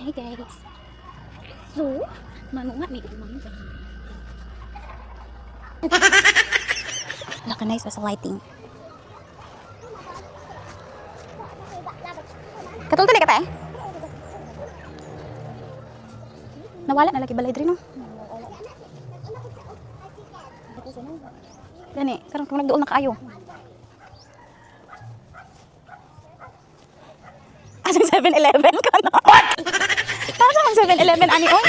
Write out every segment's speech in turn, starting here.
Hey guys. So, manunga ni umangga. Laka nice sa lighting. Katulad ni kata eh. Nawala na lagi balay diri no. Gani, karon kung nagduol na kaayo. Asang 7-Eleven ka na. Tama ang 7-Eleven ani oh.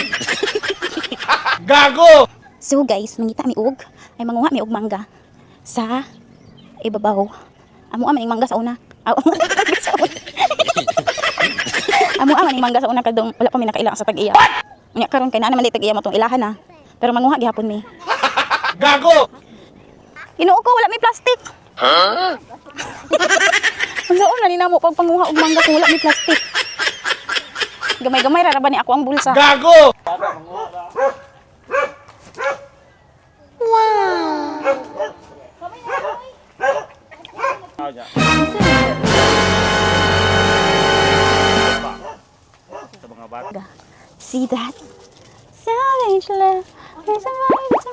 Gago! So guys, mangita mi og ay manguha mi og mangga sa ibabaw. Amo man ning mangga sa una. Amo man ning mangga sa una kadong wala pa mi nakailang sa tag-iya. Unya karon kay naa naman tag-iya mo tong ilahan na. Pero manguha gihapon mi. Gago! Inuo ko wala mi plastic. Ha? Unsaon na ni namo pag panguha og mangga kung wala mi plastic. Gamay-gamay ra ba ni ako ang bulsa. Gago! See that? Savage love. There's a light.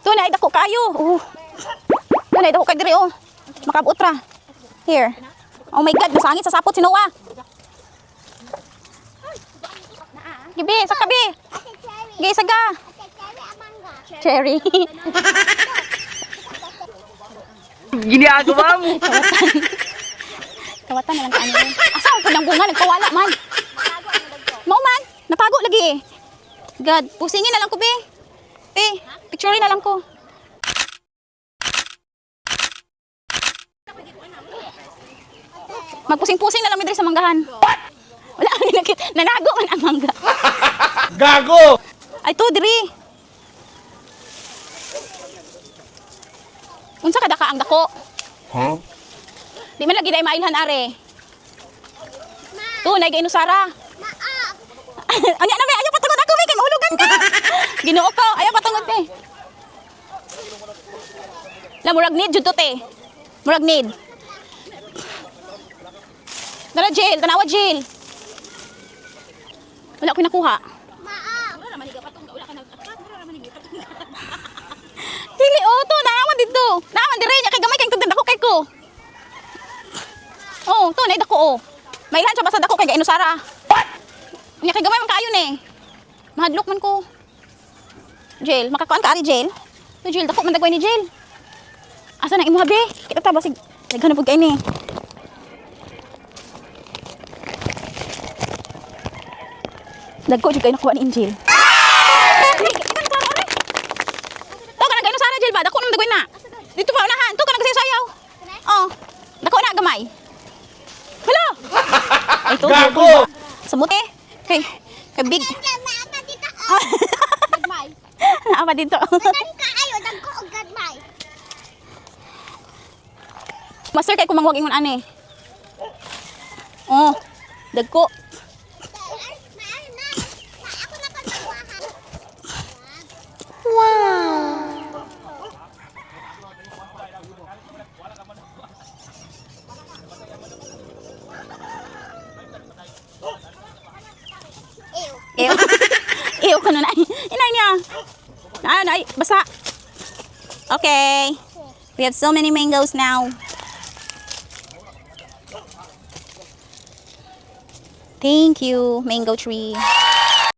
Tunay dako kayo. Tunay dako kay diri oh. Makabot ra. Here. Oh my god, nasangit sa sapot si Noah. Gibi, sa kabi. Gi saga. Cherry. Ginagawa mo! Kawatan na lang kaano. Asa ang kanyang bunga nagkawala man. Mao man, natago lagi. God, pusingin na lang ko be. Picturein na lang ko. Magpusing-pusing na lang mi diri sa manggahan. Wala ang nakit, nanago man ang mangga. Gago! Ay to diri. Unsa ka daka ang dako? Huh? Di man lagi day mailhan are. To nay gay Sara. Anya na be, ayaw patungod ako be kay mahulugan ka. Ginoo ko, ayaw patungod be. La murag need jud to te. Murag need. Dara jail, tanawa jail. Wala ko nakuha. Dili to naaman dito. Naaman dire nya kay gamay kay tugtad ako kay ko. Oh, to nay dako oh. Mailan siya basta dako kay gaino Sara. Nya kay gamay man kaayo ni. Mahadlok man ko. Jail, makakuan ka ari jail. To jail dako man dagway ni jail. Asa na imuha be? Kita ta basig daghan na pud kay ni. Dagko jud kay nakuha ni jail. Ba dako nang dagoy na. Dito pa unahan. To ka nagsayaw. Oh. Dako na gamay. Hello. Ay to. Gago! Samuti. Kay big. Gagmay. Naapa dito. Ayo dagko og gagmay. Master kay kumangwag ingon ani. Oh. Dagko. Ew ko na na. Inay niya. Ay, basa. Okay. We have so many mangoes now. Thank you, mango tree.